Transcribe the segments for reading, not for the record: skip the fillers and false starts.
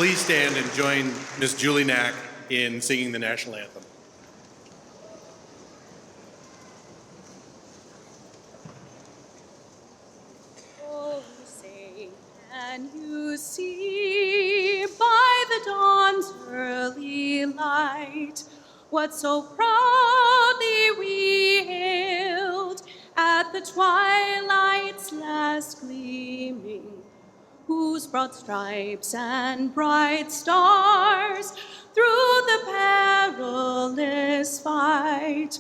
please stand and join Ms. Julie Knack in singing the national anthem. Oh, say, can you see by the dawn's early light what so proudly we hailed at the twilight's last gleaming, whose broad stripes and bright stars through the perilous fight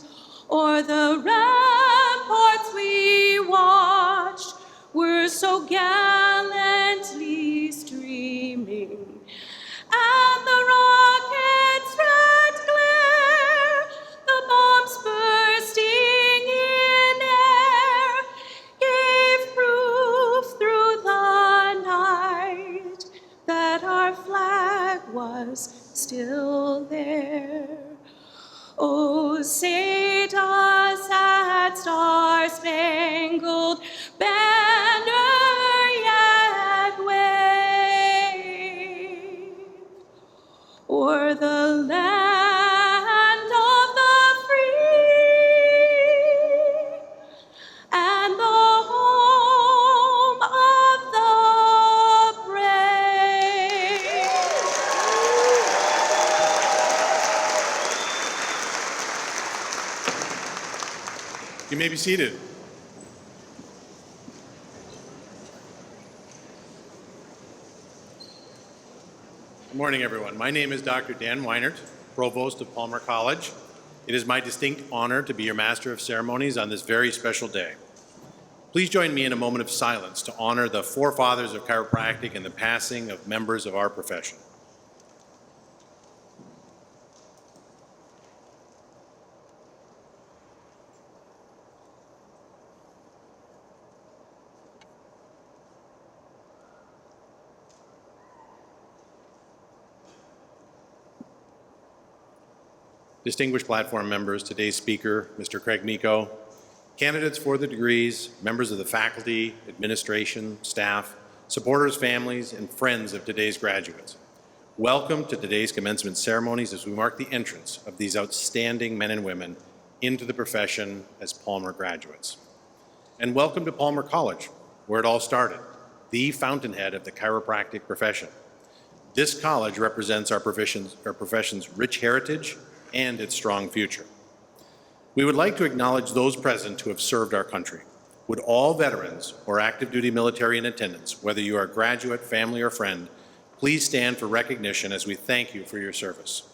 o'er the ramparts we watched were so gallantly streaming, and the rocket's red glare, the bombs bursting in air, gave proof through the night that our flag was still there. Oh, say does that star-spangled banner yet wave o'er the land of the free and the home of the brave? You may be seated. Good morning, everyone. My name is Dr. Dan Weinert, Provost of Palmer College. It is my distinct honor to be your Master of Ceremonies on this very special day. Please join me in a moment of silence to honor the forefathers of chiropractic and the passing of members of our profession. Distinguished platform members, today's speaker, Mr. Craig Miko, candidates for the degrees, members of the faculty, administration, staff, supporters, families, and friends of today's graduates. Welcome to today's commencement ceremonies as we mark the entrance of these outstanding men and women into the profession as Palmer graduates. And welcome to Palmer College, where it all started, the fountainhead of the chiropractic profession. This college represents our profession's rich heritage and its strong future. We would like to acknowledge those present who have served our country. Would all veterans or active duty military in attendance, whether you are a graduate, family, or friend, please stand for recognition as we thank you for your service.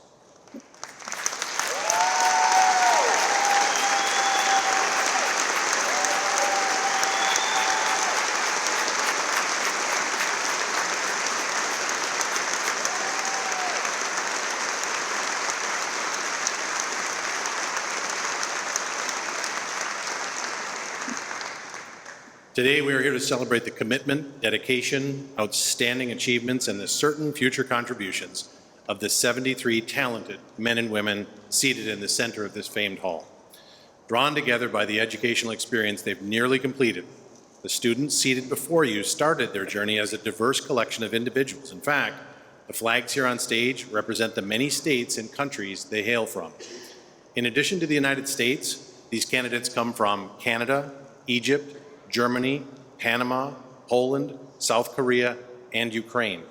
Today, we are here to celebrate the commitment, dedication, outstanding achievements, and the certain future contributions of the 73 talented men and women seated in the center of this famed hall. Drawn together by the educational experience they've nearly completed, the students seated before you started their journey as a diverse collection of individuals. In fact, the flags here on stage represent the many states and countries they hail from. In addition to the United States, these candidates come from Canada, Egypt, Germany, Panama, Poland, South Korea, and Ukraine.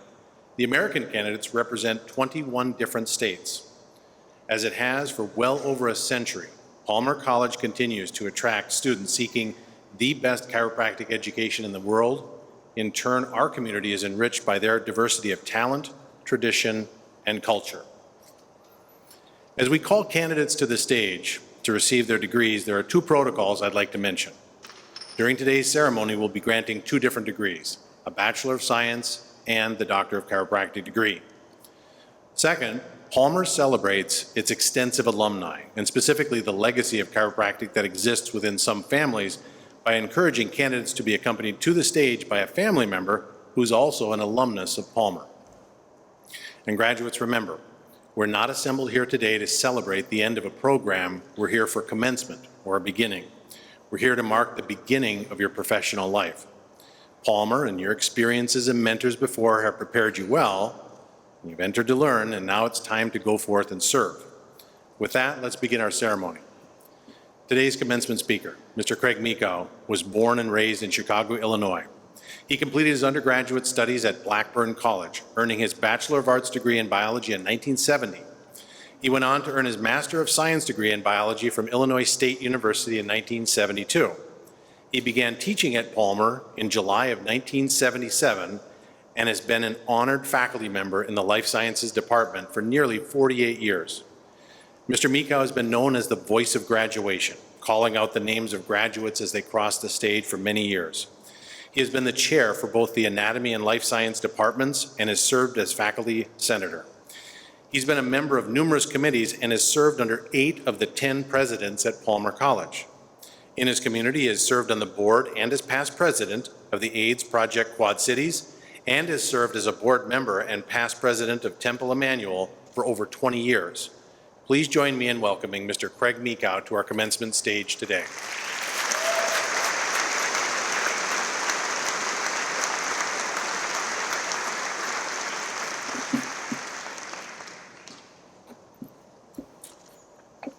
The American candidates represent 21 different states. As it has for well over a century, Palmer College continues to attract students seeking the best chiropractic education in the world. In turn, our community is enriched by their diversity of talent, tradition, and culture. As we call candidates to the stage to receive their degrees, there are two protocols I'd like to mention. During today's ceremony, we'll be granting two different degrees, a Bachelor of Science and the Doctor of Chiropractic degree. Second, Palmer celebrates its extensive alumni, and specifically the legacy of chiropractic that exists within some families by encouraging candidates to be accompanied to the stage by a family member who's also an alumnus of Palmer. And graduates, remember, we're not assembled here today to celebrate the end of a program. We're here for commencement or a beginning. We're here to mark the beginning of your professional life. Palmer and your experiences and mentors before have prepared you well, You've entered to learn, and now it's time to go forth and serve. With that, let's begin our ceremony. Today's commencement speaker, Mr. Craig Meekow, was born and raised in Chicago, Illinois. He completed his undergraduate studies at Blackburn College, earning his Bachelor of Arts degree in biology in 1970. He went on to earn his Master of Science degree in biology from Illinois State University in 1972. He began teaching at Palmer in July of 1977 and has been an honored faculty member in the Life Sciences Department for nearly 48 years. Mr. Meekow has been known as the voice of graduation, calling out the names of graduates as they cross the stage for many years. He has been the chair for both the Anatomy and Life Science departments and has served as faculty senator. He's been a member of numerous committees and has served under 8 of the 10 presidents at Palmer College. In his community, he has served on the board and as past president of the AIDS Project Quad Cities and has served as a board member and past president of Temple Emmanuel for over 20 years. Please join me in welcoming Mr. Craig Meekow to our commencement stage today.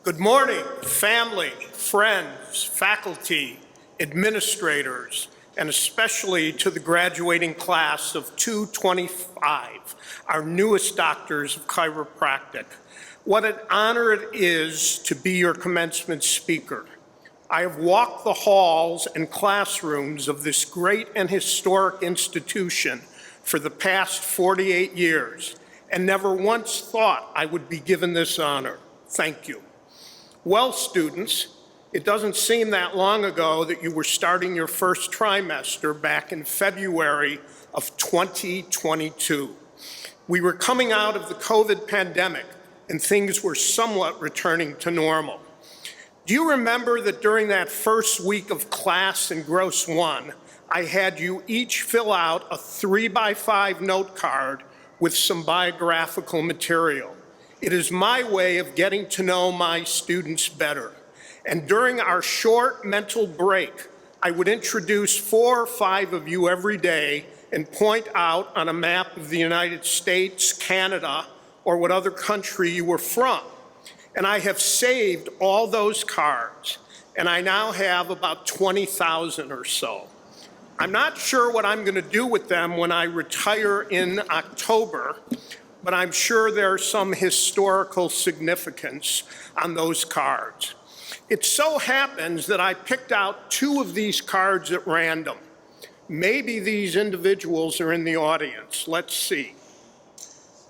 Good morning, family, friends, faculty, administrators, and especially to the graduating class of 225, our newest doctors of chiropractic. What an honor it is to be your commencement speaker. I have walked the halls and classrooms of this great and historic institution for the past 48 years and never once thought I would be given this honor. Thank you. Well, students, it doesn't seem that long ago that you were starting your first trimester back in February of 2022. We were coming out of the COVID pandemic and things were somewhat returning to normal. Do you remember that during that first week of class in Gross 1, I had you each fill out a 3x5 note card with some biographical material? It is my way of getting to know my students better. And during our short mental break, I would introduce 4 or 5 of you every day and point out on a map of the United States, Canada, or what other country you were from. And I have saved all those cards, and I now have about 20,000 or so. I'm not sure what I'm going to do with them when I retire in October, but I'm sure there's some historical significance on those cards. It so happens that I picked out 2 of these cards at random. Maybe these individuals are in the audience. Let's see.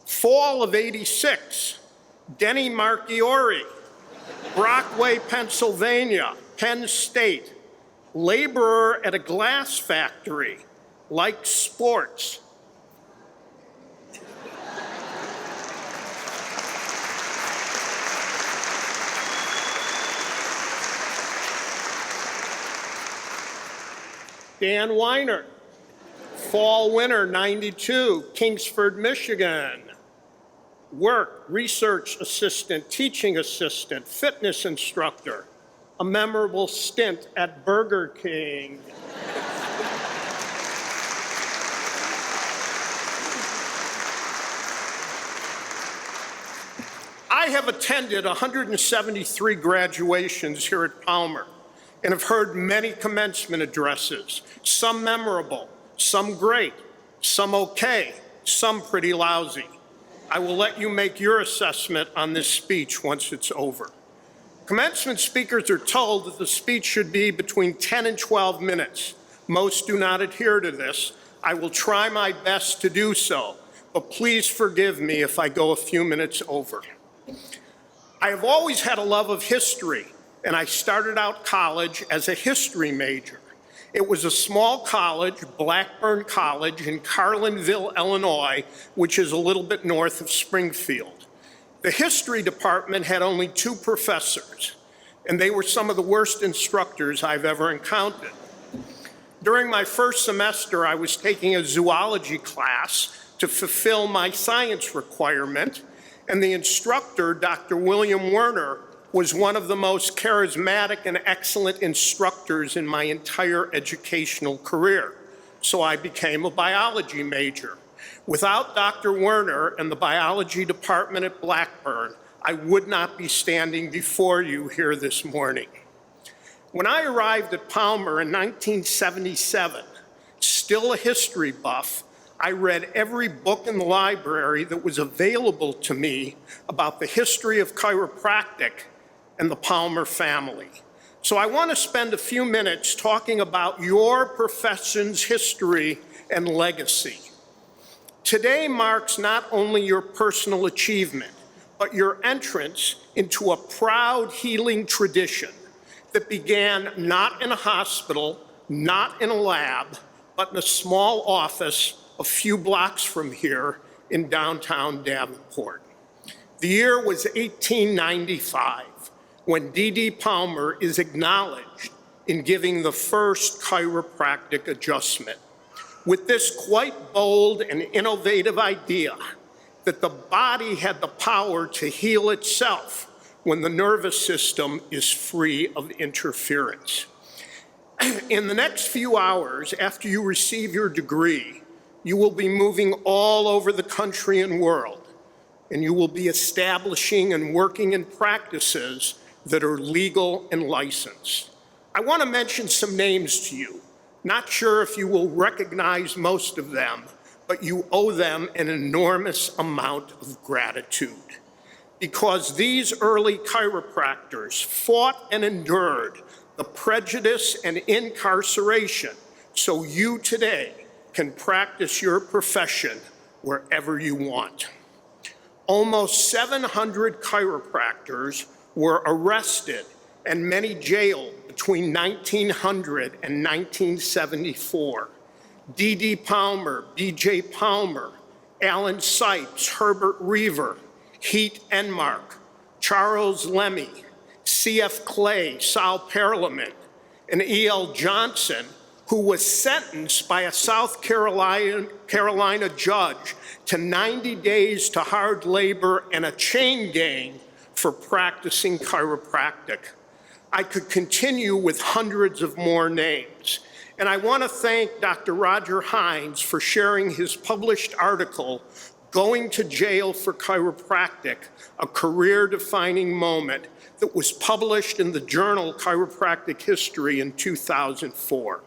Fall of '86, Denny Marchiori, Brockway, Pennsylvania, Penn State, laborer at a glass factory, liked sports. Dan Weiner, fall winter '92, Kingsford, Michigan. Work, research assistant, teaching assistant, fitness instructor, a memorable stint at Burger King. I have attended 173 graduations here at Palmer and have heard many commencement addresses, some memorable, some great, some okay, some pretty lousy. I will let you make your assessment on this speech once it's over. Commencement speakers are told that the speech should be between 10 and 12 minutes. Most do not adhere to this. I will try my best to do so, but please forgive me if I go a few minutes over. I have always had a love of history, and I started out college as a history major. It was a small college, Blackburn College in Carlinville, Illinois, which is a little bit north of Springfield. The history department had only 2 professors, and they were some of the worst instructors I've ever encountered. During my first semester, I was taking a zoology class to fulfill my science requirement, and the instructor, Dr. William Werner, was one of the most charismatic and excellent instructors in my entire educational career. So I became a biology major. Without Dr. Werner and the biology department at Blackburn, I would not be standing before you here this morning. When I arrived at Palmer in 1977, still a history buff, I read every book in the library that was available to me about the history of chiropractic and the Palmer family. So I want to spend a few minutes talking about your profession's history and legacy. Today marks not only your personal achievement, but your entrance into a proud healing tradition that began not in a hospital, not in a lab, but in a small office a few blocks from here in downtown Davenport. The year was 1895, when D.D. Palmer is acknowledged in giving the first chiropractic adjustment, with this quite bold and innovative idea that the body had the power to heal itself when the nervous system is free of interference. In the next few hours after you receive your degree, you will be moving all over the country and world, and you will be establishing and working in practices that are legal and licensed. I want to mention some names to you. Not sure if you will recognize most of them, but you owe them an enormous amount of gratitude, because these early chiropractors fought and endured the prejudice and incarceration so you today can practice your profession wherever you want. Almost 700 chiropractors were arrested and many jailed between 1900 and 1974. D.D. Palmer, B.J. Palmer, Alan Sipes, Herbert Reaver, Heat Enmark, Charles Lemmy, C.F. Clay, Sal Parliament, and E.L. Johnson, who was sentenced by a South Carolina judge to 90 days to hard labor and a chain gang for practicing chiropractic. I could continue with hundreds of more names. And I want to thank Dr. Roger Hines for sharing his published article, Going to Jail for Chiropractic, a career-defining moment, that was published in the journal Chiropractic History in 2004.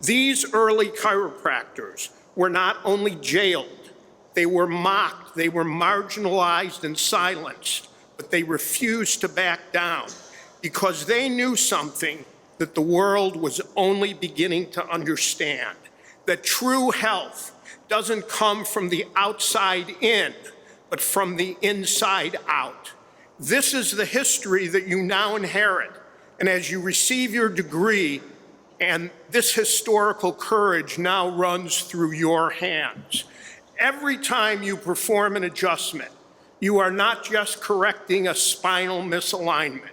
These early chiropractors were not only jailed, they were mocked, they were marginalized and silenced, but they refused to back down because they knew something that the world was only beginning to understand, that true health doesn't come from the outside in, but from the inside out. This is the history that you now inherit, and as you receive your degree, and this historical courage now runs through your hands. Every time you perform an adjustment, you are not just correcting a spinal misalignment.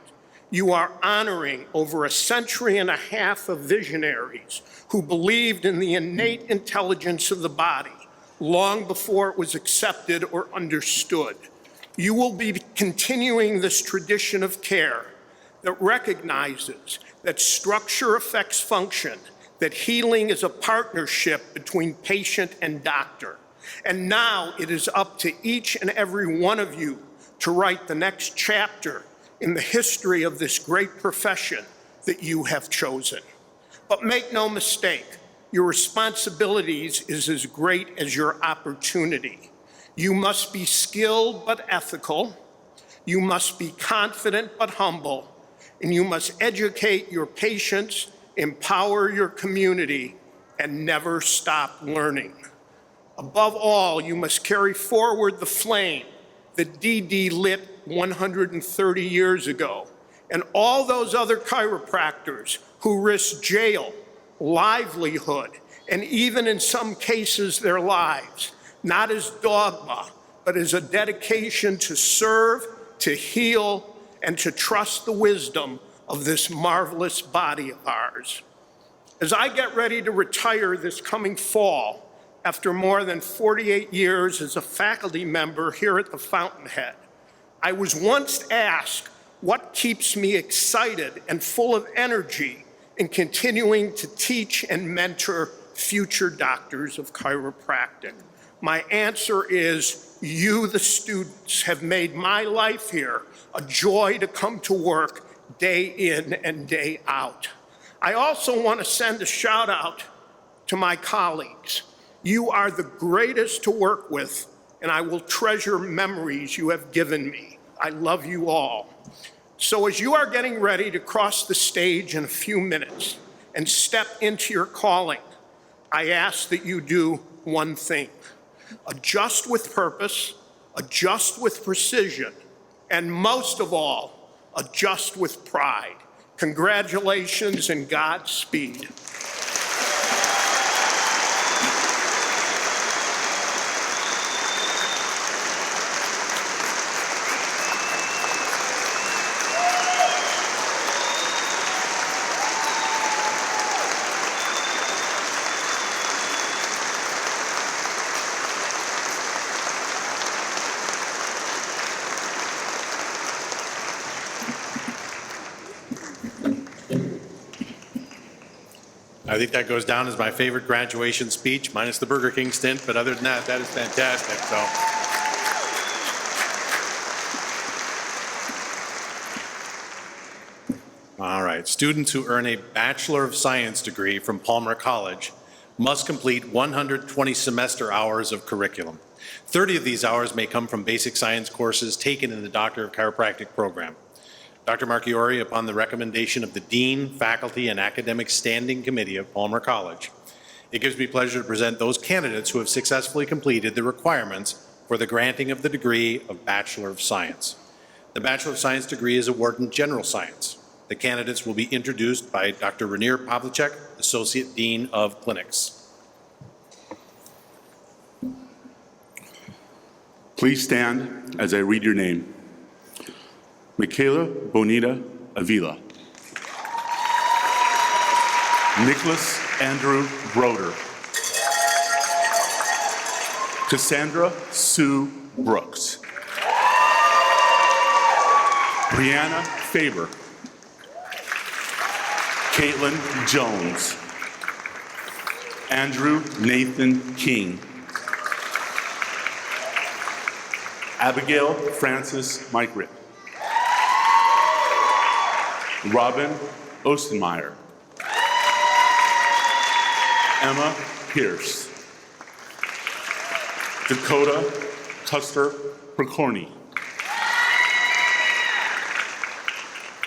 You are honoring over a century and a half of visionaries who believed in the innate intelligence of the body long before it was accepted or understood. You will be continuing this tradition of care that recognizes that structure affects function, that healing is a partnership between patient and doctor. And now it is up to each and every one of you to write the next chapter in the history of this great profession that you have chosen. But make no mistake, your responsibilities is as great as your opportunity. You must be skilled but ethical, you must be confident but humble, and you must educate your patients, empower your community, and never stop learning. Above all, you must carry forward the flame that D.D. lit 130 years ago, and all those other chiropractors who risked jail, livelihood, and even in some cases their lives, not as dogma, but as a dedication to serve, to heal, and to trust the wisdom of this marvelous body of ours. As I get ready to retire this coming fall, after more than 48 years as a faculty member here at the Fountainhead, I was once asked what keeps me excited and full of energy in continuing to teach and mentor future doctors of chiropractic. My answer is you, the students, have made my life here a joy to come to work day in and day out. I also want to send a shout out to my colleagues. You are the greatest to work with, and I will treasure memories you have given me. I love you all. So as you are getting ready to cross the stage in a few minutes and step into your calling, I ask that you do one thing: adjust with purpose, adjust with precision, and most of all, adjust with pride. Congratulations and Godspeed. I think that goes down as my favorite graduation speech, minus the Burger King stint, but other than that, that is fantastic. All right, students who earn a Bachelor of Science degree from Palmer College must complete 120 semester hours of curriculum. 30 of these hours may come from basic science courses taken in the Doctor of Chiropractic program. Dr. Marchiori, upon the recommendation of the Dean, Faculty, and Academic Standing Committee of Palmer College, it gives me pleasure to present those candidates who have successfully completed the requirements for the granting of the degree of Bachelor of Science. The Bachelor of Science degree is awarded in General Science. The candidates will be introduced by Dr. Rainier Pavlicek, Associate Dean of Clinics. Please stand as I read your name. Michaela Bonita Avila. Nicholas Andrew Broder. Cassandra Sue Brooks. Brianna Faber. Caitlin Jones. Andrew Nathan King. Abigail Francis Mykrit. Robin Ostenmeyer. Emma Pierce. Dakota Custer Percorny.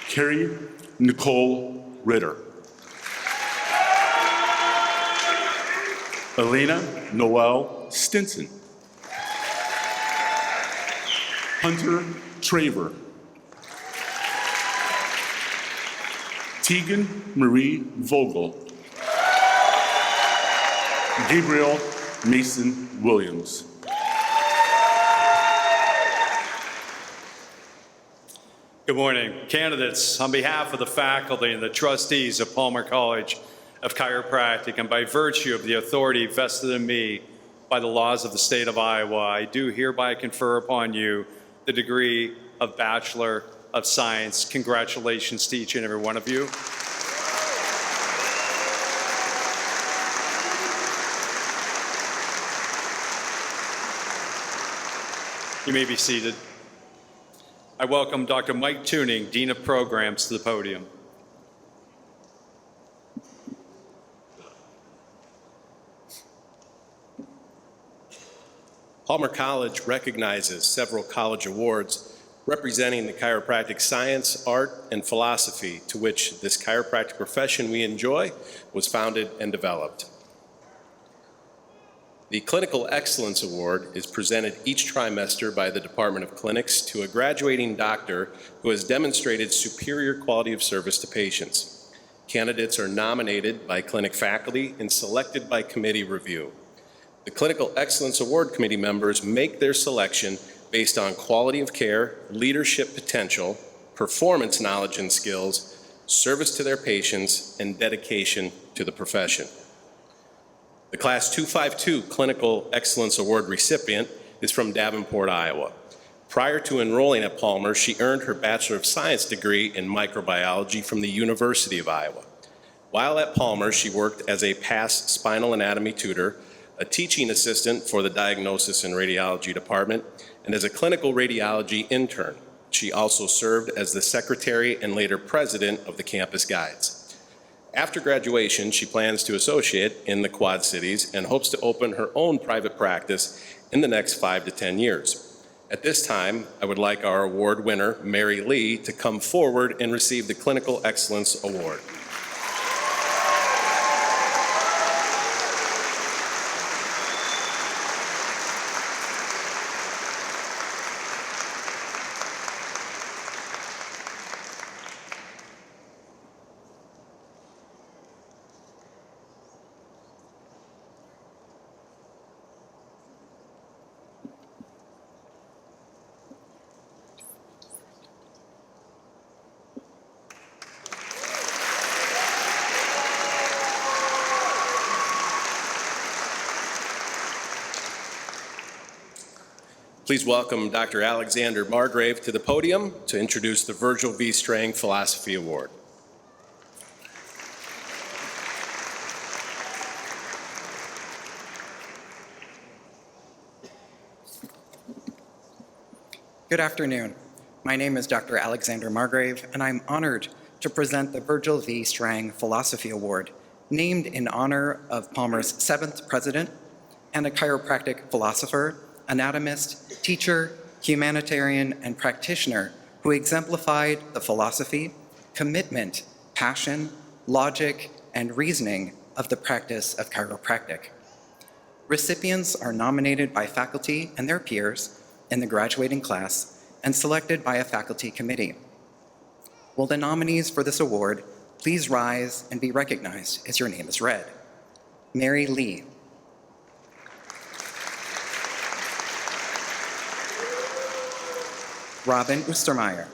Carrie Nicole Ritter. Elena Noel Stinson. Hunter Traver. Tegan Marie Vogel. Gabriel Mason Williams. Good morning. Candidates, on behalf of the faculty and the trustees of Palmer College of Chiropractic, and by virtue of the authority vested in me by the laws of the state of Iowa, I do hereby confer upon you the degree of Bachelor of Science. Congratulations to each and every one of you. You may be seated. I welcome Dr. Mike Tuning, Dean of Programs, to the podium. Palmer College recognizes several college awards representing the chiropractic science, art, and philosophy to which this chiropractic profession we enjoy was founded and developed. The Clinical Excellence Award is presented each trimester by the Department of Clinics to a graduating doctor who has demonstrated superior quality of service to patients. Candidates are nominated by clinic faculty and selected by committee review. The Clinical Excellence Award Committee members make their selection based on quality of care, leadership potential, performance knowledge and skills, service to their patients, and dedication to the profession. The Class 252 Clinical Excellence Award recipient is from Davenport, Iowa. Prior to enrolling at Palmer, she earned her Bachelor of Science degree in microbiology from the University of Iowa. While at Palmer, she worked as a past spinal anatomy tutor, a teaching assistant for the Diagnosis and Radiology Department, and as a clinical radiology intern. She also served as the secretary and later president of the Campus Guides. After graduation, she plans to associate in the Quad Cities and hopes to open her own private practice in the next 5 to 10 years. At this time, I would like our award winner, Mary Lee, to come forward and receive the Clinical Excellence Award. Please welcome Dr. Alexander Margrave to the podium to introduce the Virgil V. Strang Philosophy Award. Good afternoon. My name is Dr. Alexander Margrave, and I'm honored to present the Virgil V. Strang Philosophy Award, named in honor of Palmer's 7th president and a chiropractic philosopher, anatomist, teacher, humanitarian, and practitioner who exemplified the philosophy, commitment, passion, logic, and reasoning of the practice of chiropractic. Recipients are nominated by faculty and their peers in the graduating class and selected by a faculty committee. Will the nominees for this award please rise and be recognized as your name is read? Mary Lee. Robin Oostermeyer.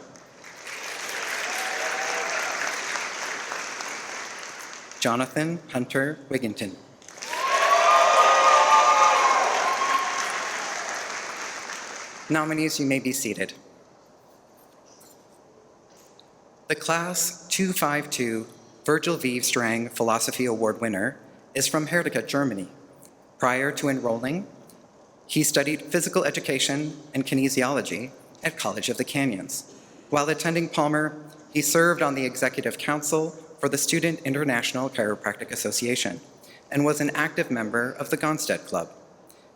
Jonathan Hunter Wigginton. Nominees, you may be seated. The Class 252 Virgil V. Strang Philosophy Award winner is from Herdecke, Germany. Prior to enrolling, he studied physical education and kinesiology at College of the Canyons. While attending Palmer, he served on the Executive Council for the Student International Chiropractic Association and was an active member of the Gonstead Club.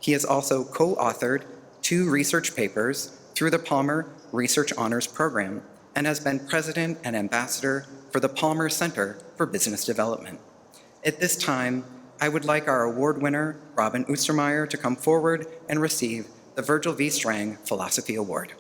He has also co-authored 2 research papers through the Palmer Research Honors Program and has been president and ambassador for the Palmer Center for Business Development. At this time, I would like our award winner, Robin Oostermeyer, to come forward and receive the Virgil V. Strang Philosophy Award.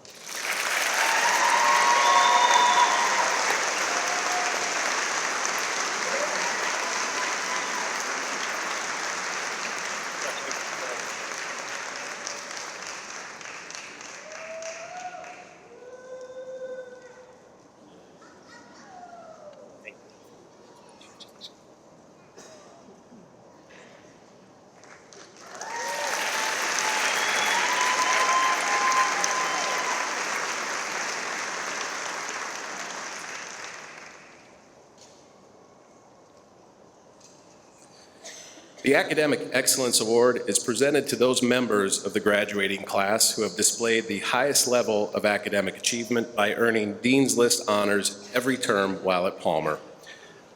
The Academic Excellence Award is presented to those members of the graduating class who have displayed the highest level of academic achievement by earning Dean's List honors every term while at Palmer.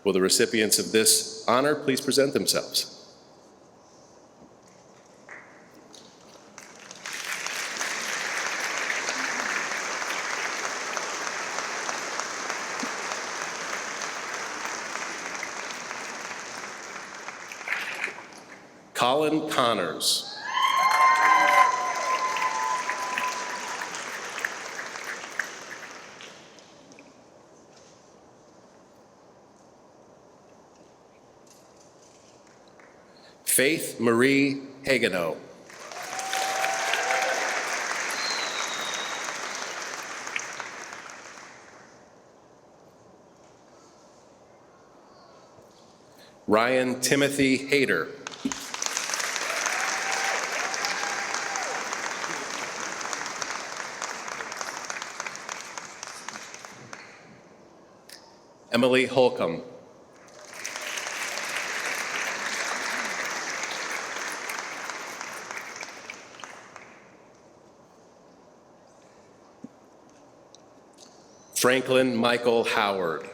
Will the recipients of this honor please present themselves? Colin Connors. Faith Marie Hagenow. Ryan Timothy Hayter. Emily Holcomb. Franklin Michael Howard.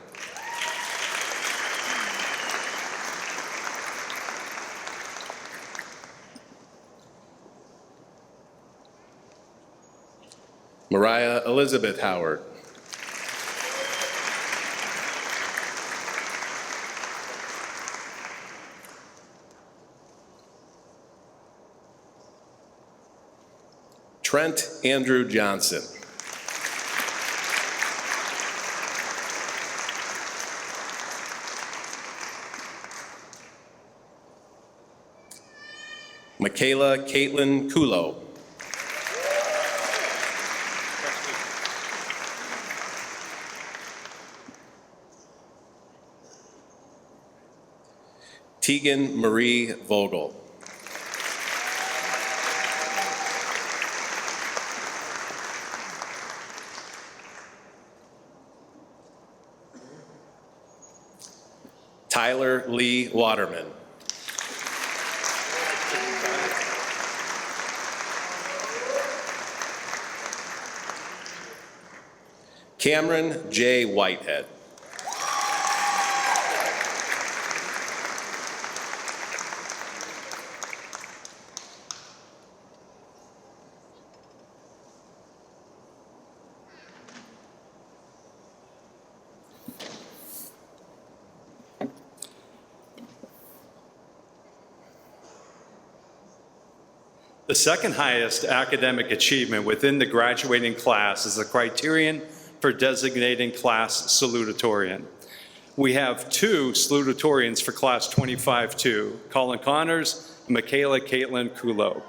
Mariah Elizabeth Howard. Trent Andrew Johnson. Michaela Caitlin Kulo. Tegan Marie Vogel. Tyler Lee Waterman. Cameron J. Whitehead. The second highest academic achievement within the graduating class is the criterion for designating class salutatorian. We have two salutatorians for class 25-2, Colin Connors and Michaela Caitlin Kulo.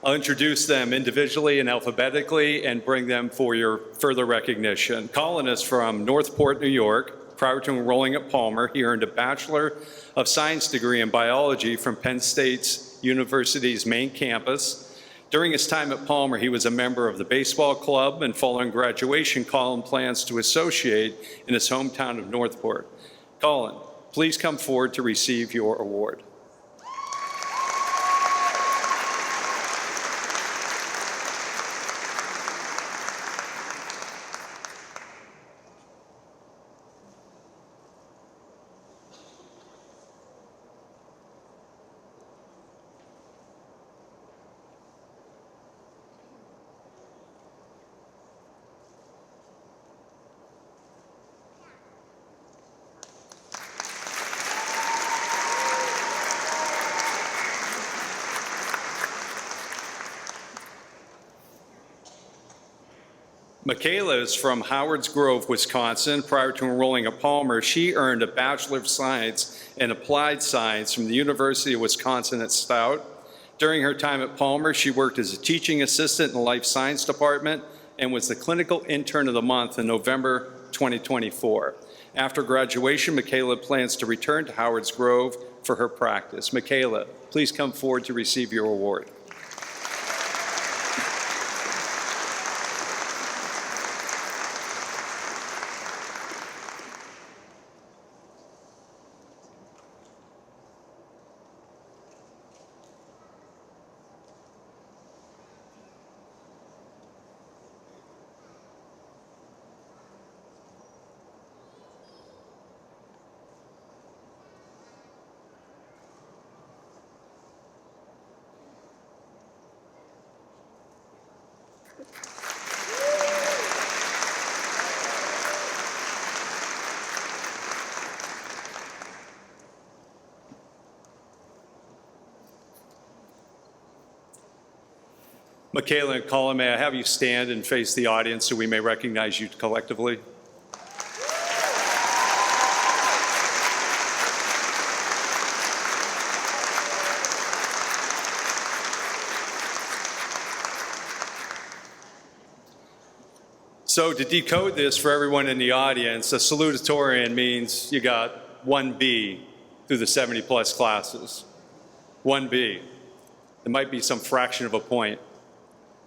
I'll introduce them individually and alphabetically and bring them for your further recognition. Colin is from Northport, New York. Prior to enrolling at Palmer, he earned a Bachelor of Science degree in biology from Penn State University's main campus. During his time at Palmer, he was a member of the baseball club, and following graduation, Colin plans to associate in his hometown of Northport. Colin, please come forward to receive your award. Michaela is from Howards Grove, Wisconsin. Prior to enrolling at Palmer, she earned a Bachelor of Science in Applied Science from the University of Wisconsin at Stout. During her time at Palmer, she worked as a teaching assistant in the Life Science Department and was the Clinical Intern of the Month in November 2024. After graduation, Michaela plans to return to Howards Grove for her practice. Michaela, please come forward to receive your award. Michaela and Colin, may I have you stand and face the audience so we may recognize you collectively? So to decode this for everyone in the audience, a salutatorian means you got 1B through the 70-plus classes. 1B. There might be some fraction of a point.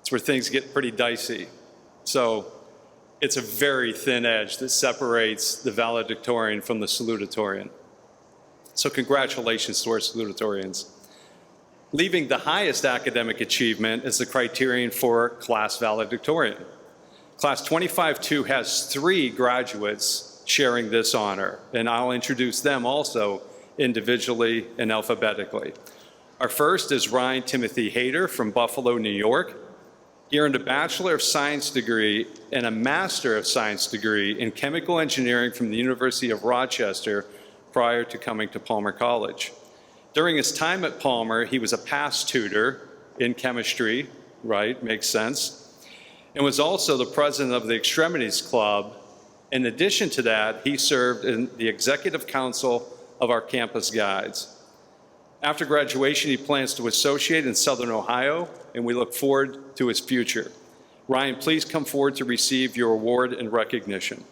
It's where things get pretty dicey. So it's a very thin edge that separates the valedictorian from the salutatorian. So congratulations to our salutatorians. Leaving the highest academic achievement as the criterion for class valedictorian. Class 25-2 has 3 graduates sharing this honor, and I'll introduce them also individually and alphabetically. Our first is Ryan Timothy Hayter from Buffalo, New York. He earned a Bachelor of Science degree and a Master of Science degree in Chemical Engineering from the University of Rochester prior to coming to Palmer College. During his time at Palmer, he was a past tutor in chemistry, right, makes sense, and was also the president of the Extremities Club. In addition to that, he served in the executive council of our campus guides. After graduation, he plans to associate in Southern Ohio, and we look forward to his future. Ryan, please come forward to receive your award and recognition.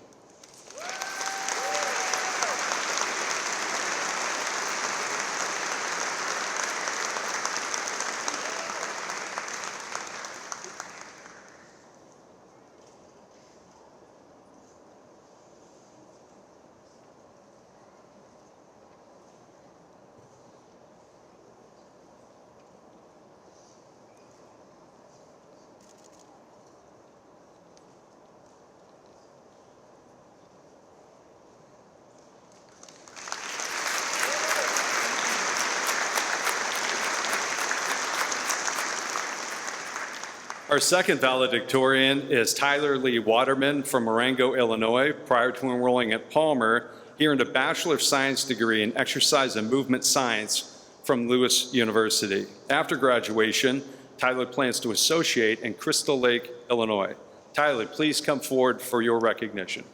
Our second valedictorian is Tyler Lee Waterman from Marengo, Illinois. Prior to enrolling at Palmer, he earned a Bachelor of Science degree in Exercise and Movement Science from Lewis University. After graduation, Tyler plans to associate in Crystal Lake, Illinois. Tyler, please come forward for your recognition.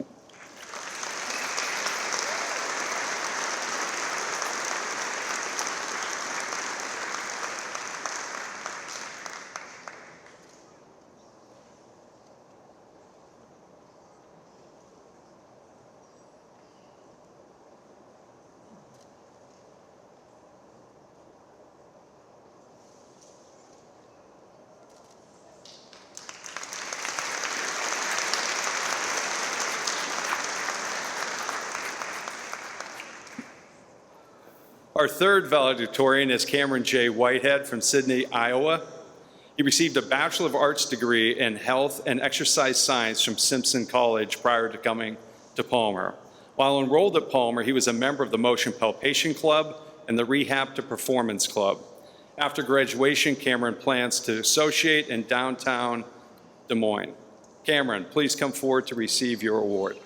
Our third valedictorian is Cameron J. Whitehead from Sydney, Iowa. He received a Bachelor of Arts degree in Health and Exercise Science from Simpson College prior to coming to Palmer. While enrolled at Palmer, he was a member of the Motion Palpation Club and the Rehab to Performance Club. After graduation, Cameron plans to associate in downtown Des Moines. Cameron, please come forward to receive your award.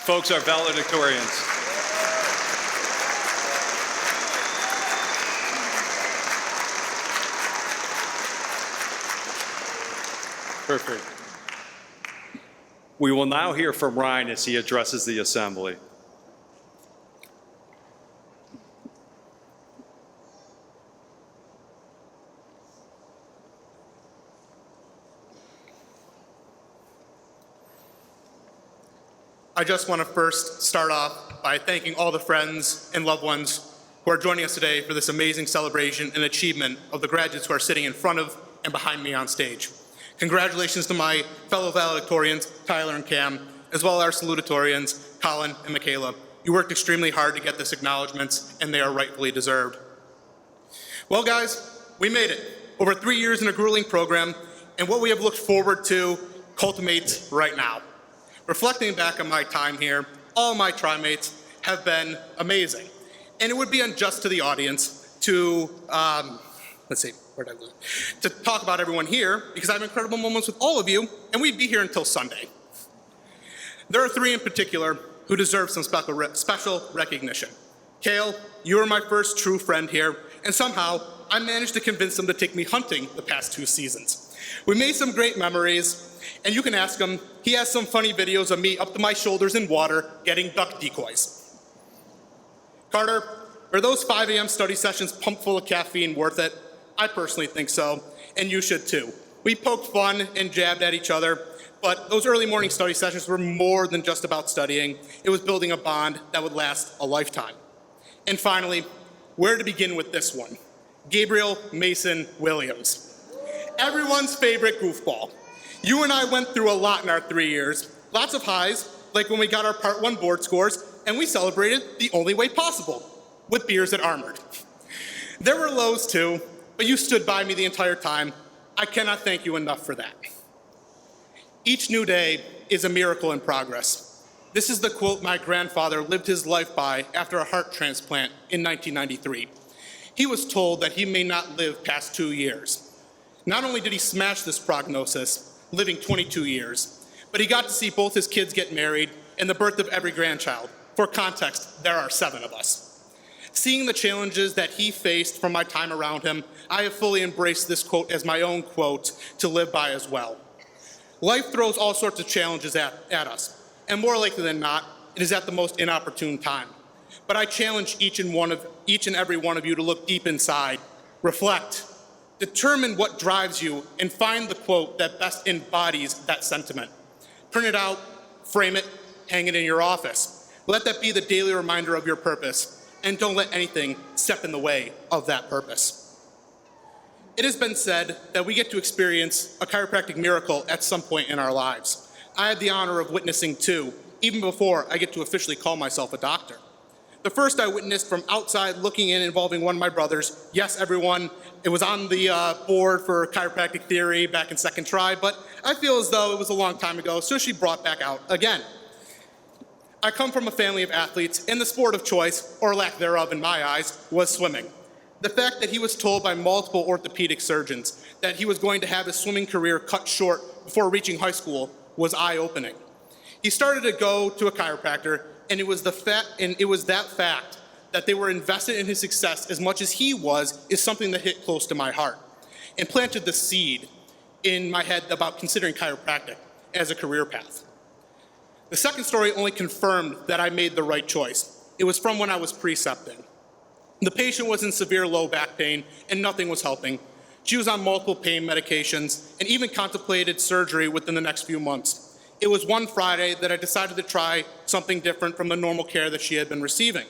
Folks, our valedictorians. Perfect. We will now hear from Ryan as he addresses the assembly. I just want to first start off by thanking all the friends and loved ones who are joining us today for this amazing celebration and achievement of the graduates who are sitting in front of and behind me on stage. Congratulations to my fellow valedictorians, Tyler and Cam, as well as our salutatorians, Colin and Michaela. You worked extremely hard to get this acknowledgement, and they are rightfully deserved. Well, guys, we made it. Over 3 years in a grueling program, and what we have looked forward to culminates right now. Reflecting back on my time here, all my tri-mates have been amazing. And it would be unjust to the audience to, to talk about everyone here, because I have incredible moments with all of you, and we'd be here until Sunday. There are 3 in particular who deserve some special recognition. Kale, you were my first true friend here, and somehow I managed to convince him to take me hunting the past 2 seasons. We made some great memories, and you can ask him. He has some funny videos of me up to my shoulders in water getting duck decoys. Carter, are those 5 a.m. study sessions pumped full of caffeine worth it? I personally think so, and you should too. We poked fun and jabbed at each other, but those early morning study sessions were more than just about studying. It was building a bond that would last a lifetime. And finally, where to begin with this one? Gabriel Mason Williams. Everyone's favorite goofball. You and I went through a lot in our 3 years. Lots of highs, like when we got our Part 1 board scores, and we celebrated the only way possible, with beers at Armored. There were lows too, but you stood by me the entire time. I cannot thank you enough for that. Each new day is a miracle in progress. This is the quote my grandfather lived his life by after a heart transplant in 1993. He was told that he may not live past 2 years. Not only did he smash this prognosis, living 22 years, but he got to see both his kids get married and the birth of every grandchild. For context, there are 7 of us. Seeing the challenges that he faced from my time around him, I have fully embraced this quote as my own quote to live by as well. Life throws all sorts of challenges at us, and more likely than not, it is at the most inopportune time. But I challenge each and every one of you to look deep inside, reflect, determine what drives you, and find the quote that best embodies that sentiment. Print it out, frame it, hang it in your office. Let that be the daily reminder of your purpose, and don't let anything step in the way of that purpose. It has been said that we get to experience a chiropractic miracle at some point in our lives. I had the honor of witnessing 2, even before I get to officially call myself a doctor. The first I witnessed from outside looking in, involving one of my brothers. Yes, everyone, it was on the board for chiropractic theory back in second try, but I feel as though it was a long time ago, so she brought back out again. I come from a family of athletes, and the sport of choice, or lack thereof in my eyes, was swimming. The fact that he was told by multiple orthopedic surgeons that he was going to have his swimming career cut short before reaching high school was eye-opening. He started to go to a chiropractor, and it was that fact that they were invested in his success as much as he was is something that hit close to my heart and planted the seed in my head about considering chiropractic as a career path. The second story only confirmed that I made the right choice. It was from when I was precepting. The patient was in severe low back pain and nothing was helping. She was on multiple pain medications and even contemplated surgery within the next few months. It was one Friday that I decided to try something different from the normal care that she had been receiving.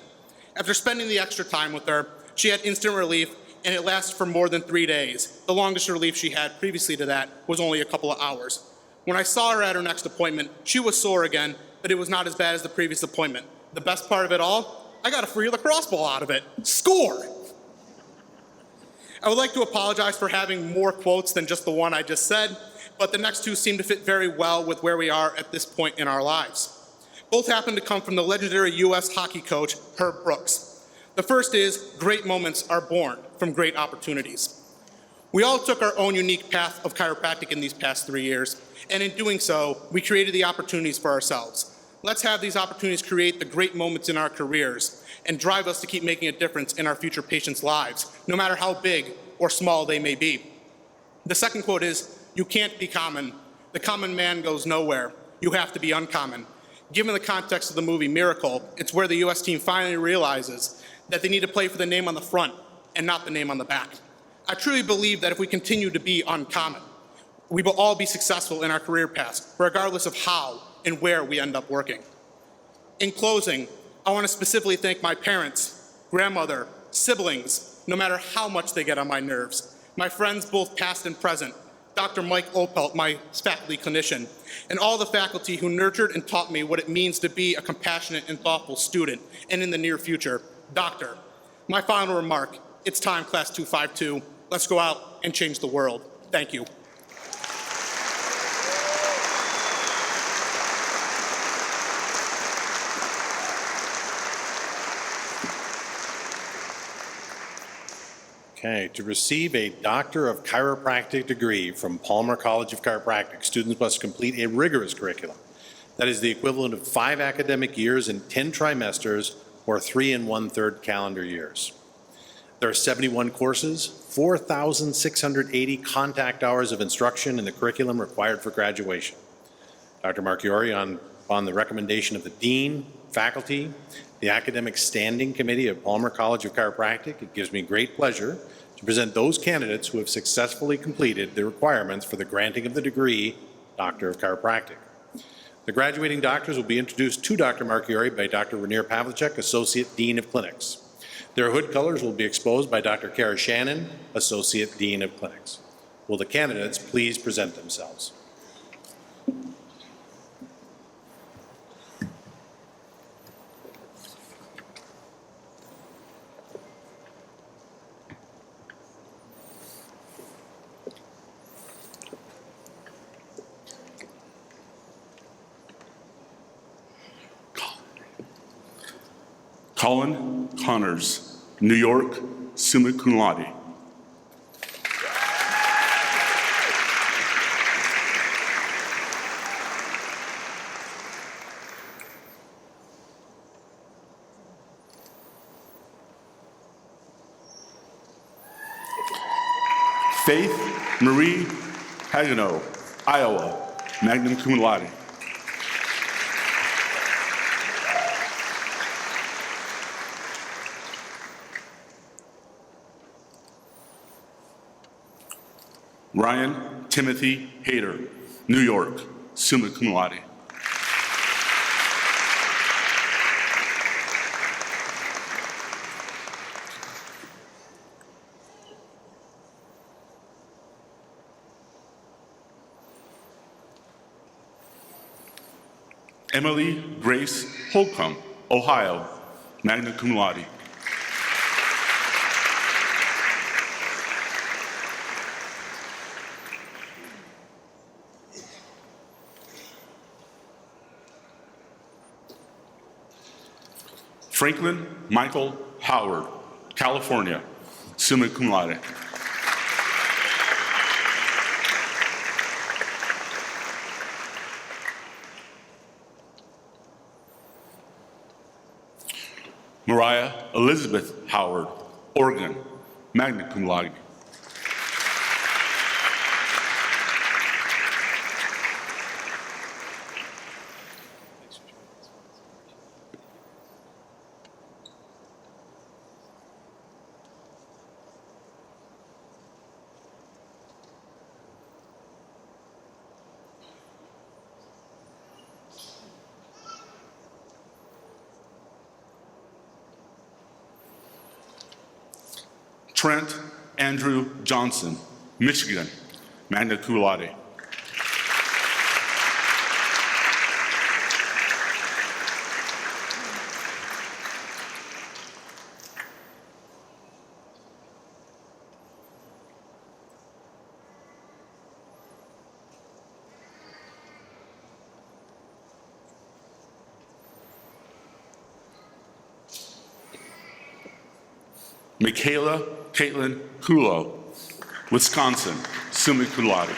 After spending the extra time with her, she had instant relief, and it lasted for more than 3 days. The longest relief she had previously to that was only a couple of hours. When I saw her at her next appointment, she was sore again, but it was not as bad as the previous appointment. The best part of it all, I got a free lacrosse ball out of it. Score! I would like to apologize for having more quotes than just the one I just said, but the next 2 seem to fit very well with where we are at this point in our lives. Both happen to come from the legendary U.S. hockey coach, Herb Brooks. The first is, great moments are born from great opportunities. We all took our own unique path of chiropractic in these past 3 years, and in doing so, we created the opportunities for ourselves. Let's have these opportunities create the great moments in our careers and drive us to keep making a difference in our future patients' lives, no matter how big or small they may be. The second quote is, you can't be common. The common man goes nowhere. You have to be uncommon. Given the context of the movie Miracle, it's where the U.S. team finally realizes that they need to play for the name on the front and not the name on the back. I truly believe that if we continue to be uncommon, we will all be successful in our career paths, regardless of how and where we end up working. In closing, I want to specifically thank my parents, grandmother, siblings, no matter how much they get on my nerves, my friends both past and present, Dr. Mike Opelt, my faculty clinician, and all the faculty who nurtured and taught me what it means to be a compassionate and thoughtful student, and in the near future, doctor. My final remark, it's time, Class 252. Let's go out and change the world. Thank you. Okay, to receive a Doctor of Chiropractic degree from Palmer College of Chiropractic, students must complete a rigorous curriculum. That is the equivalent of 5 academic years and 10 trimesters or 3 1/3 calendar years. There are 71 courses, 4,680 contact hours of instruction in the curriculum required for graduation. Dr. Marchiori, on the recommendation of the Dean, faculty, the Academic Standing Committee of Palmer College of Chiropractic, it gives me great pleasure to present those candidates who have successfully completed the requirements for the granting of the degree Doctor of Chiropractic. The graduating doctors will be introduced to Dr. Marchiori by Dr. Rainier Pavlicek, Associate Dean of Clinics. Their hood colors will be exposed by Dr. Kara Shannon, Associate Dean of Clinics. Will the candidates please present themselves? Colin Connors, New York, summa cum laude. Faith Marie Hagano, Iowa, magna cum laude. Ryan Timothy Hayter, New York, summa cum laude. Emily Grace Holcomb, Ohio, magna cum laude. Franklin Michael Howard, California, summa cum laude. Mariah Elizabeth Howard, Oregon, magna cum laude. Trent Andrew Johnson, Michigan, magna cum laude. Michaela Caitlin Kulo, Wisconsin, summa cum laude.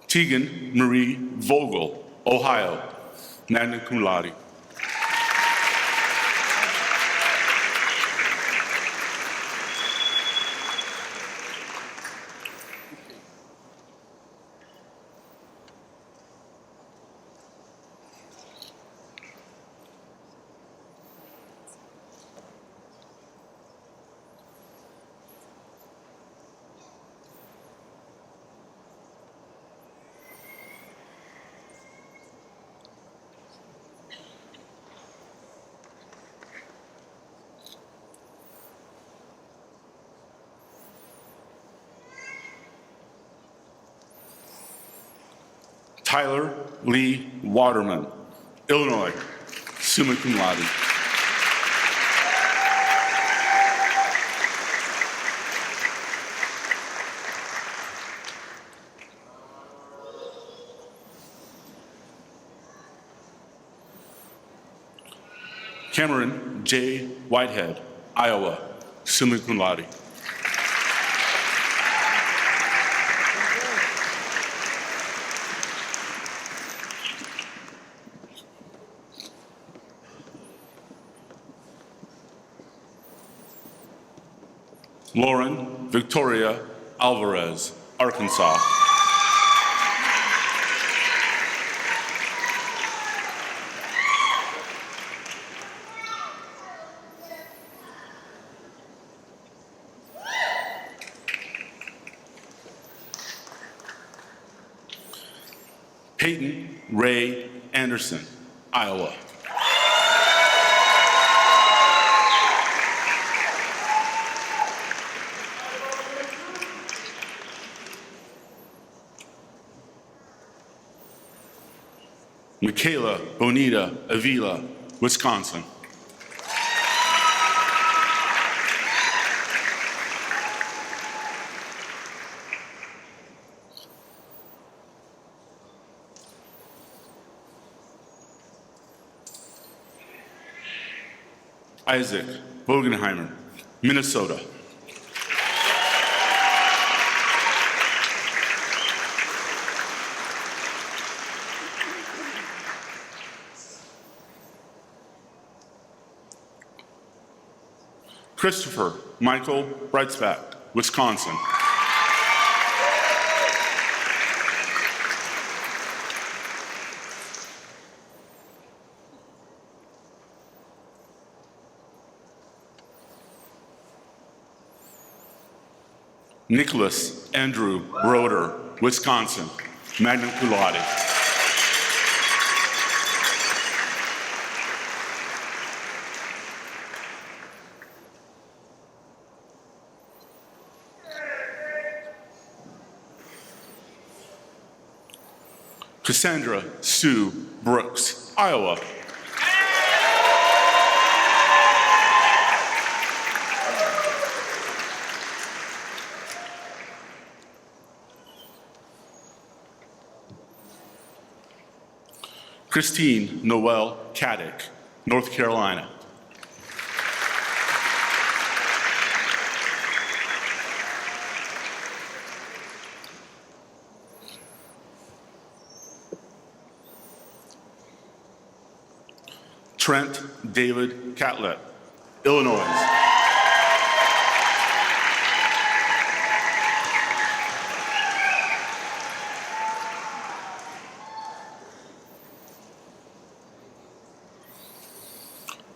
Tegan Marie Vogel, Ohio, magna cum laude. Tyler Lee Waterman, Illinois, summa cum laude. Cameron J. Whitehead, Iowa, summa cum laude. Lauren Victoria Alvarez, Arkansas. Peyton Ray Anderson, Iowa. Michaela Bonita Avila, Wisconsin. Isaac Bogenheimer, Minnesota. Christopher Michael Breitsback, Wisconsin. Nicholas Andrew Broder, Wisconsin, magna cum laude. Cassandra Sue Brooks, Iowa. Christine Noel Caddick, North Carolina. Trent David Catlett, Illinois.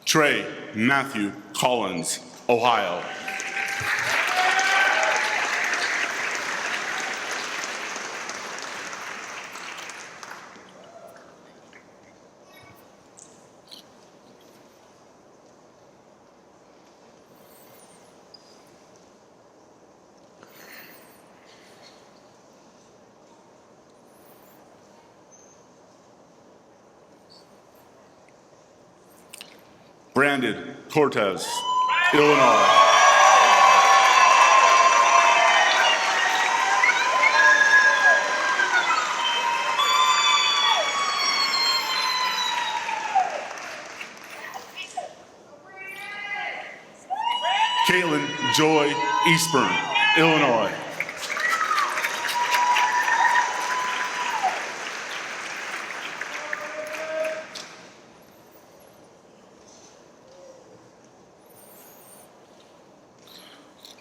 Trey Matthew Collins, Ohio. Brandon Cortez, Illinois. Caitlin Joy Eastburn, Illinois.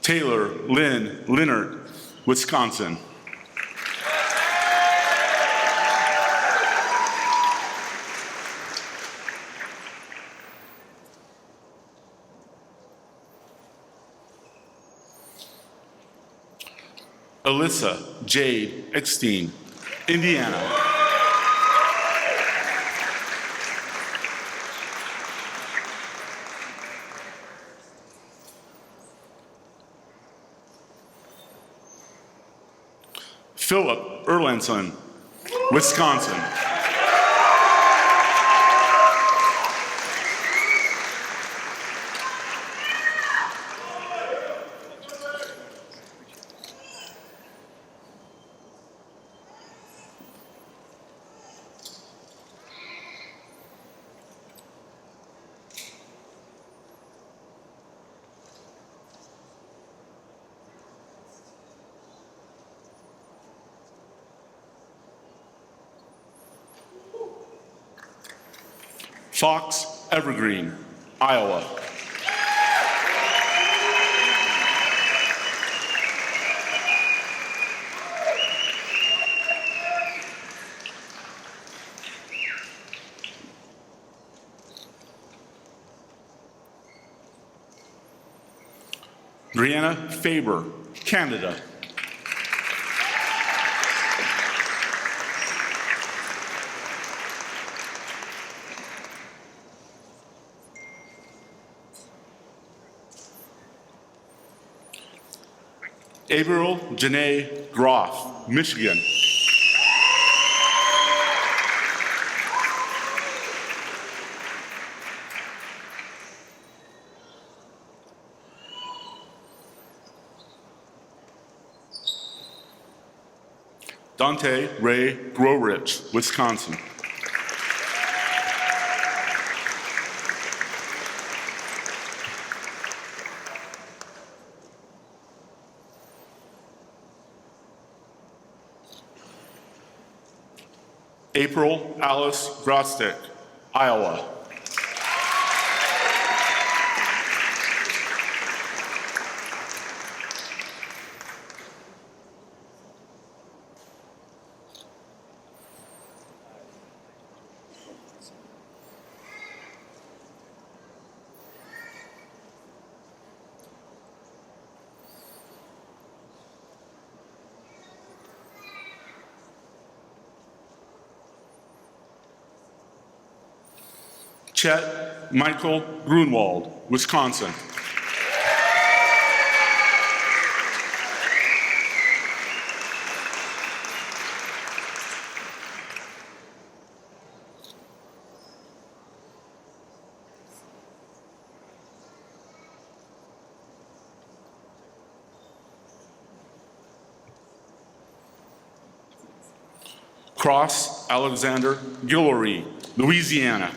Taylor Lynn Leonard, Wisconsin. Alyssa Jade Eckstein, Indiana. Philip Erlandson, Wisconsin. Fox Evergreen, Iowa. Brianna Faber, Canada. Averill Janae Groff, Michigan. Dante Ray Grorich, Wisconsin. April Alice Grostek, Iowa. Chet Michael Grunwald, Wisconsin. Cross Alexander Guillory, Louisiana,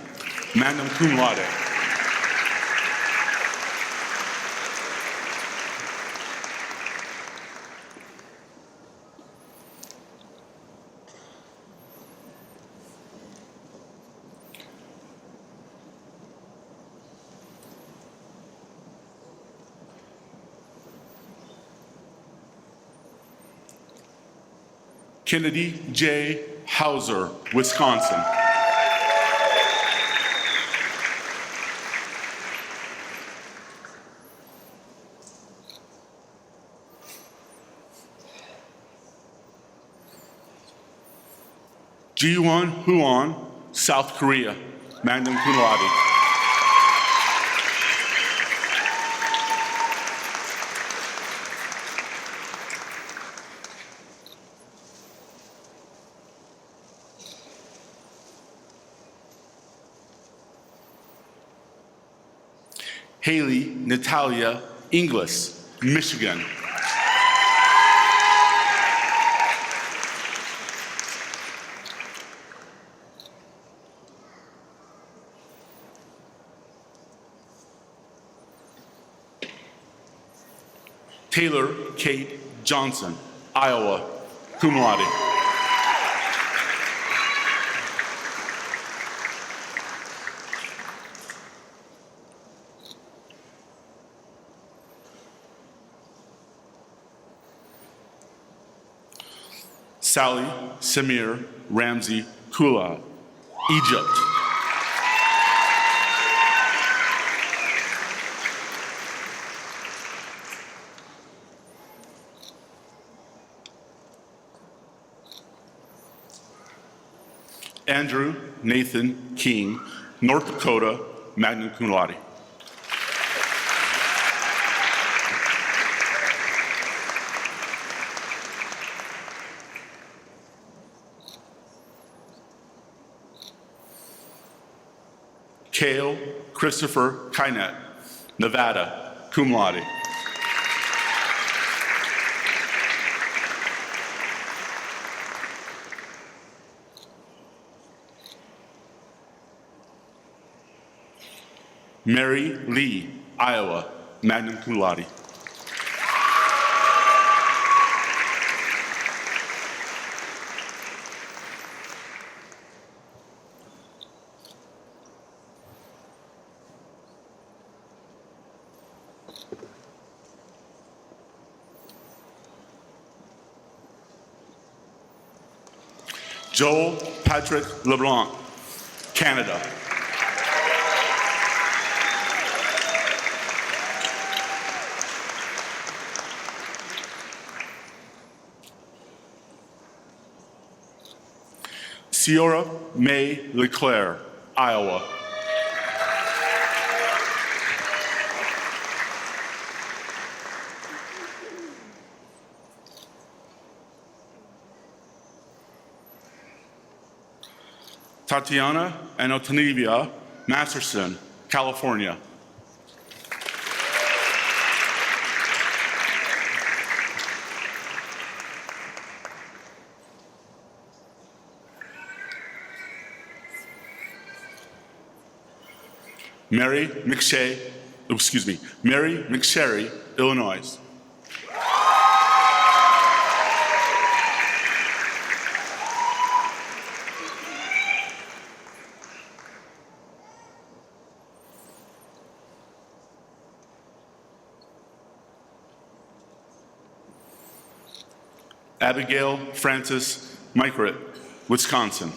magna cum laude. Kennedy J. Hauser, Wisconsin. Ji-won Huan, South Korea, magna cum laude. Haley Natalia Inglis, Michigan. Taylor Kate Johnson, Iowa, cum laude. Sally Samir Ramsey Kula, Egypt. Andrew Nathan King, North Dakota, magna cum laude. Cale Christopher Kynette, Nevada, cum laude. Mary Lee, Iowa, magna cum laude. Joel Patrick LeBlanc, Canada. Ciara May LeClaire, Iowa. Tatiana Anotanivia Masterson, California. Mary McSherry, Illinois. Abigail Frances Mikret, Wisconsin.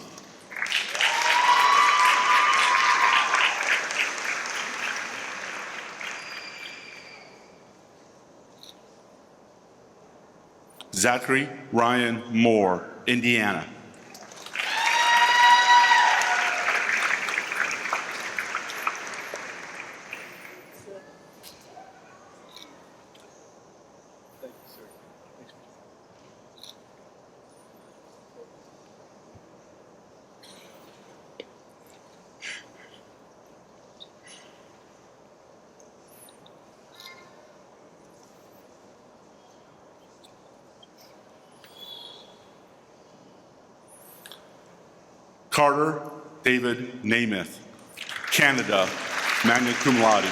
Zachary Ryan Moore, Indiana. Carter David Namath, Canada, magna cum laude.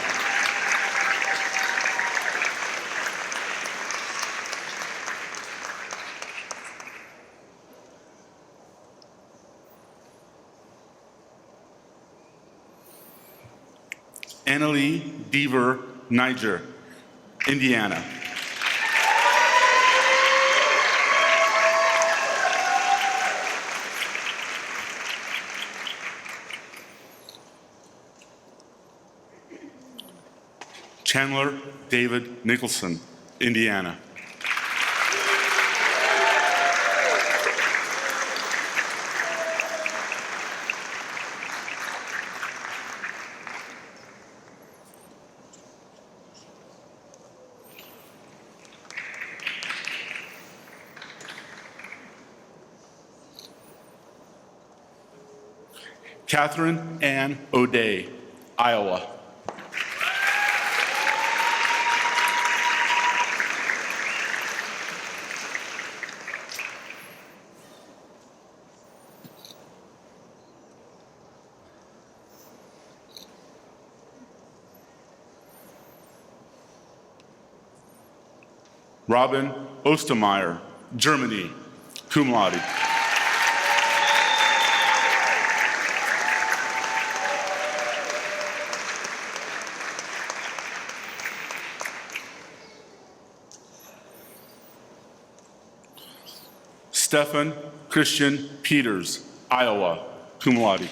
Annalie Deaver Niger, Indiana. Chandler David Nicholson, Indiana. Catherine Ann O'Day, Iowa. Robin Ostermeyer, Germany, cum laude. Stefan Christian Peters, Iowa, cum laude.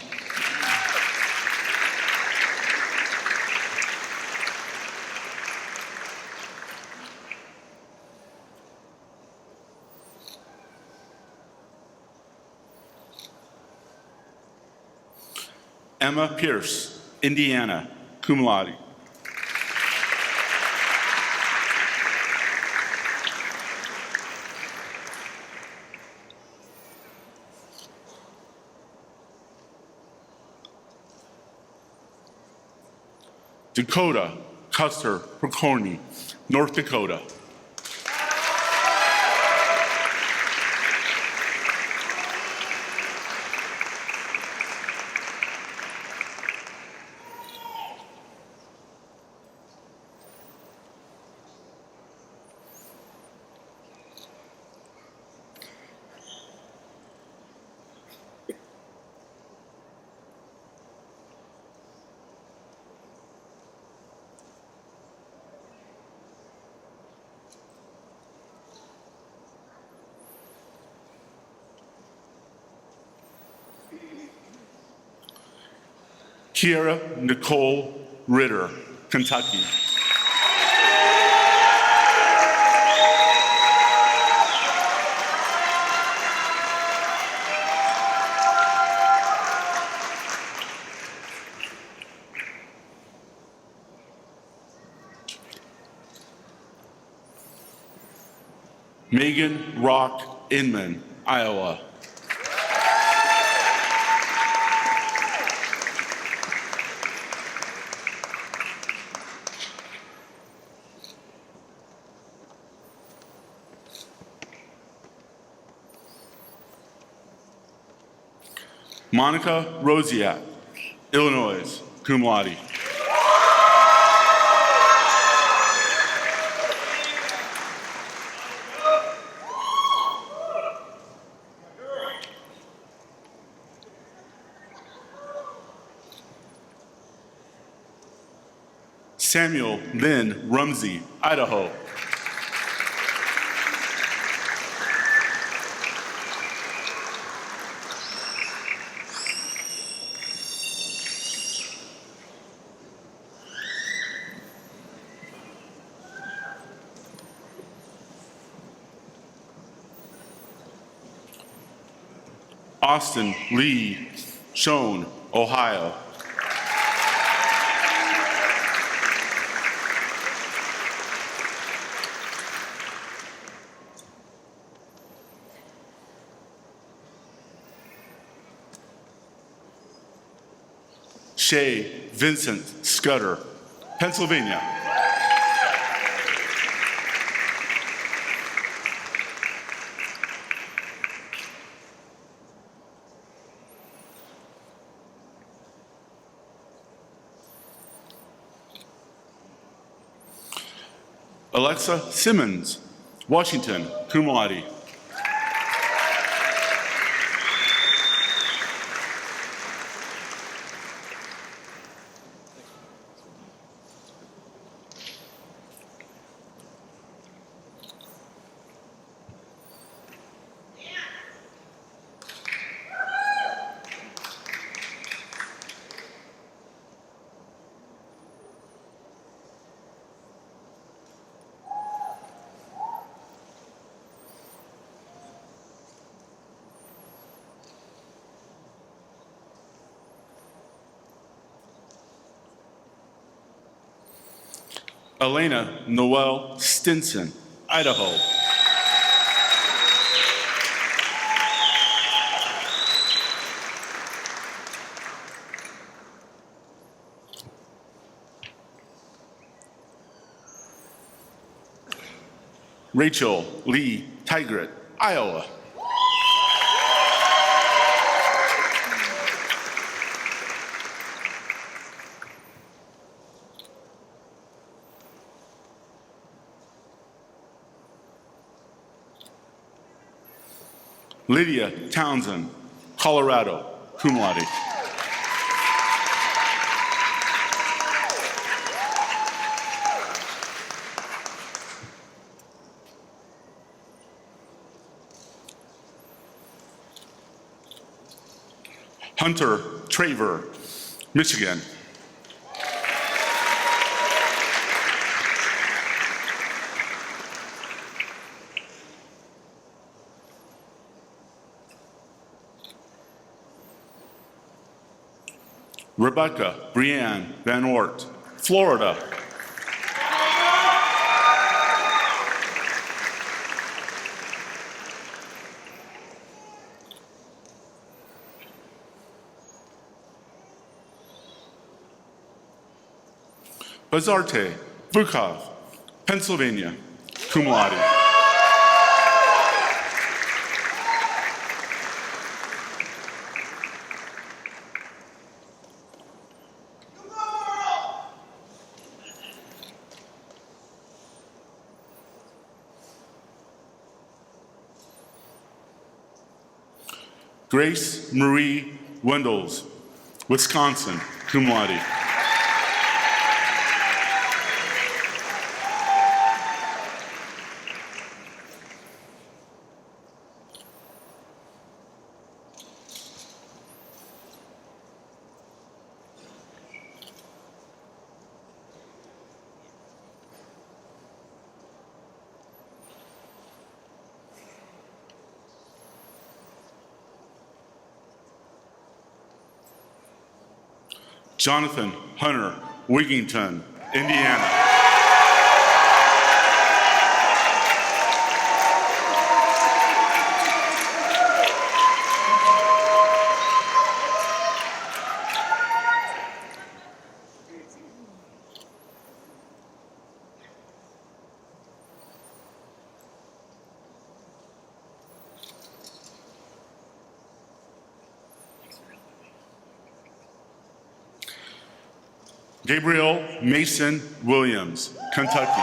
Emma Pierce, Indiana, cum laude. Dakota Custer Percorni, North Dakota. Kiera Nicole Ritter, Kentucky. Megan Rock Inman, Iowa. Monica Rosiak, Illinois, cum laude. Samuel Lynn Rumsey, Idaho. Austin Lee Schoen, Ohio. Shay Vincent Scudder, Pennsylvania. Alexa Simmons, Washington, cum laude. Elena Noel Stinson, Idaho. Rachel Lee Tigret, Iowa. Lydia Townsend, Colorado, cum laude. Hunter Traver, Michigan. Rebecca Brianne Van Ort, Florida. Bazarte Bukov, Pennsylvania, cum laude. Grace Marie Wendels, Wisconsin, cum laude. Jonathan Hunter Wigington, Indiana. Gabriel Mason Williams, Kentucky.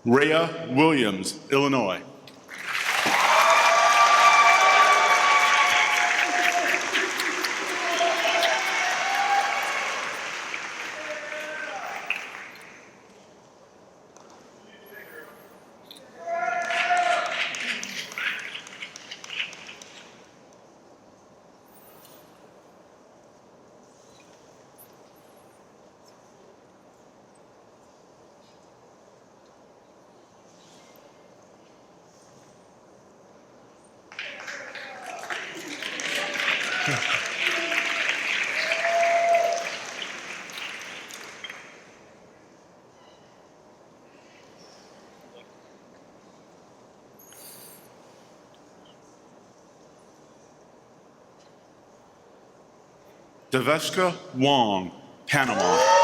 Rhea Williams, Illinois. Deveska Wong, Panama.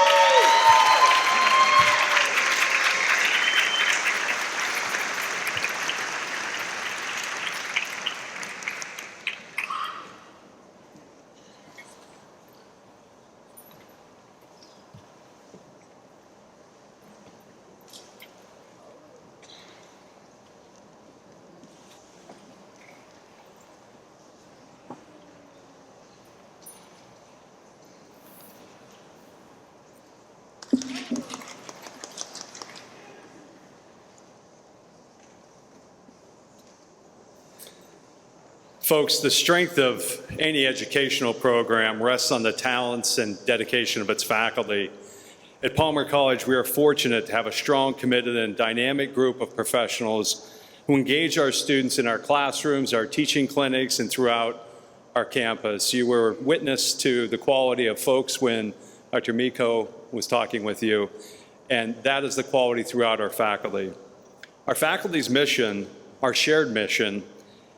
Folks, the strength of any educational program rests on the talents and dedication of its faculty. At Palmer College, we are fortunate to have a strong, committed, and dynamic group of professionals who engage our students in our classrooms, our teaching clinics, and throughout our campus. You were witness to the quality of folks when Dr. Miko was talking with you, and that is the quality throughout our faculty. Our faculty's mission, our shared mission,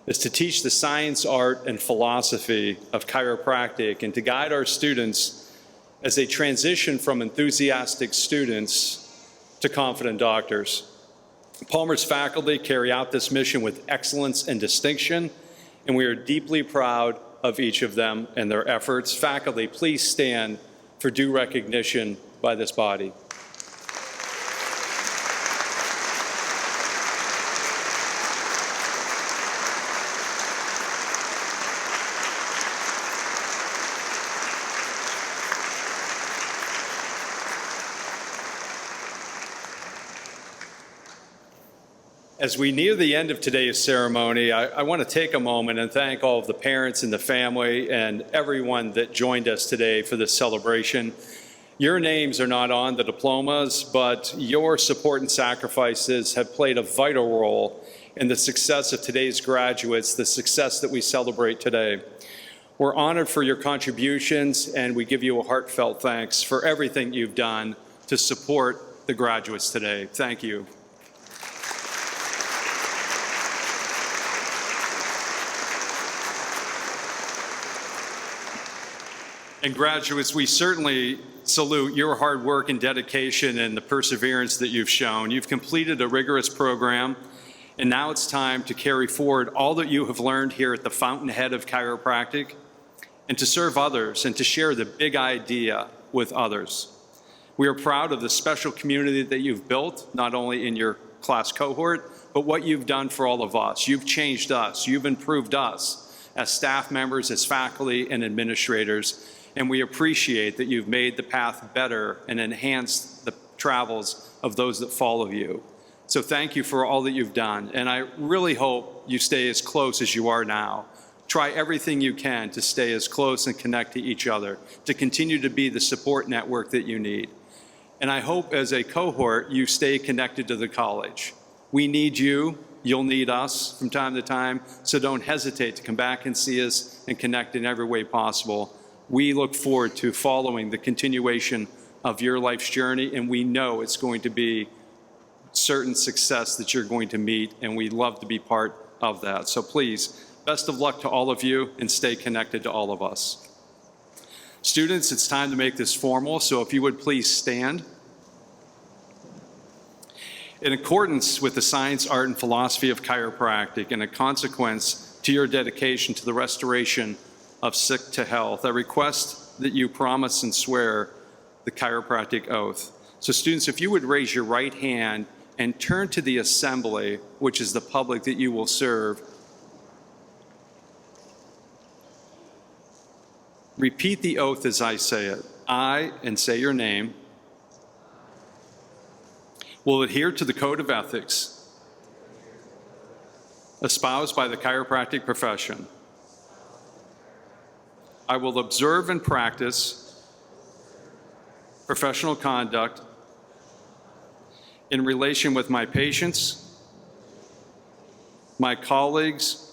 is to teach the science, art, and philosophy of chiropractic and to guide our students as they transition from enthusiastic students to confident doctors. Palmer's faculty carry out this mission with excellence and distinction, and we are deeply proud of each of them and their efforts. Faculty, please stand for due recognition by this body. As we near the end of today's ceremony, I want to take a moment and thank all of the parents and the family and everyone that joined us today for this celebration. Your names are not on the diplomas, but your support and sacrifices have played a vital role in the success of today's graduates, the success that we celebrate today. We're honored for your contributions, and we give you a heartfelt thanks for everything you've done to support the graduates today. Thank you. And graduates, we certainly salute your hard work and dedication and the perseverance that you've shown. You've completed a rigorous program, and now it's time to carry forward all that you have learned here at the fountainhead of chiropractic and to serve others and to share the big idea with others. We are proud of the special community that you've built, not only in your class cohort, but what you've done for all of us. You've changed us. You've improved us as staff members, as faculty and administrators. And we appreciate that you've made the path better and enhanced the travels of those that follow you. So thank you for all that you've done. And I really hope you stay as close as you are now. Try everything you can to stay as close and connect to each other, to continue to be the support network that you need. And I hope as a cohort, you stay connected to the college. We need you. You'll need us from time to time. So don't hesitate to come back and see us and connect in every way possible. We look forward to following the continuation of your life's journey, and we know it's going to be certain success that you're going to meet, and we love to be part of that. So please, best of luck to all of you, and stay connected to all of us. Students, it's time to make this formal, so if you would please stand. In accordance with the science, art, and philosophy of chiropractic, and a consequence to your dedication to the restoration of sick to health, I request that you promise and swear the chiropractic oath. So students, if you would raise your right hand and turn to the assembly, which is the public that you will serve. Repeat the oath as I say it. I, and say your name, will adhere to the code of ethics espoused by the chiropractic profession. I will observe and practice professional conduct in relation with my patients, my colleagues,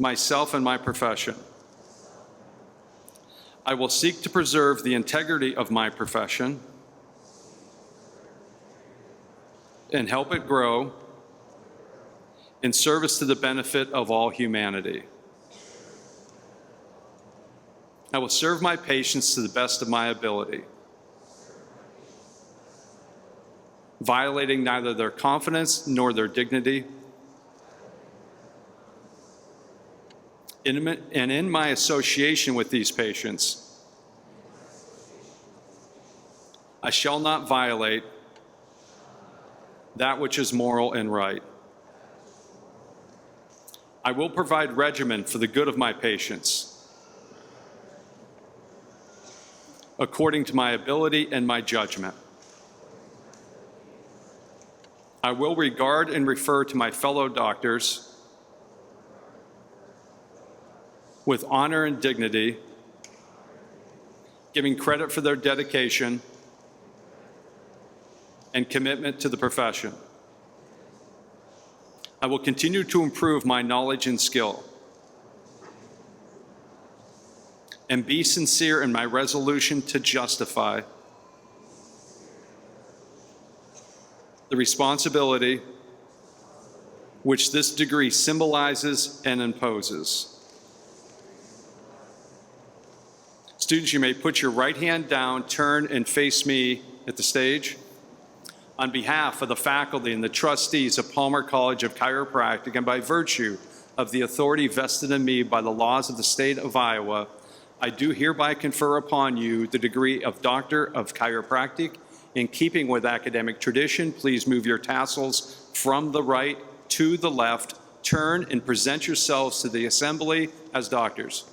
myself, and my profession. I will seek to preserve the integrity of my profession and help it grow in service to the benefit of all humanity. I will serve my patients to the best of my ability, violating neither their confidence nor their dignity. In my association with these patients, I shall not violate that which is moral and right. I will provide regimen for the good of my patients, according to my ability and my judgment. I will regard and refer to my fellow doctors with honor and dignity, giving credit for their dedication and commitment to the profession. I will continue to improve my knowledge and skill and be sincere in my resolution to justify the responsibility which this degree symbolizes and imposes. Students, you may put your right hand down, turn, and face me at the stage. On behalf of the faculty and the trustees of Palmer College of Chiropractic, and by virtue of the authority vested in me by the laws of the state of Iowa, I do hereby confer upon you the degree of Doctor of Chiropractic. In keeping with academic tradition, please move your tassels from the right to the left, turn, and present yourselves to the assembly as doctors.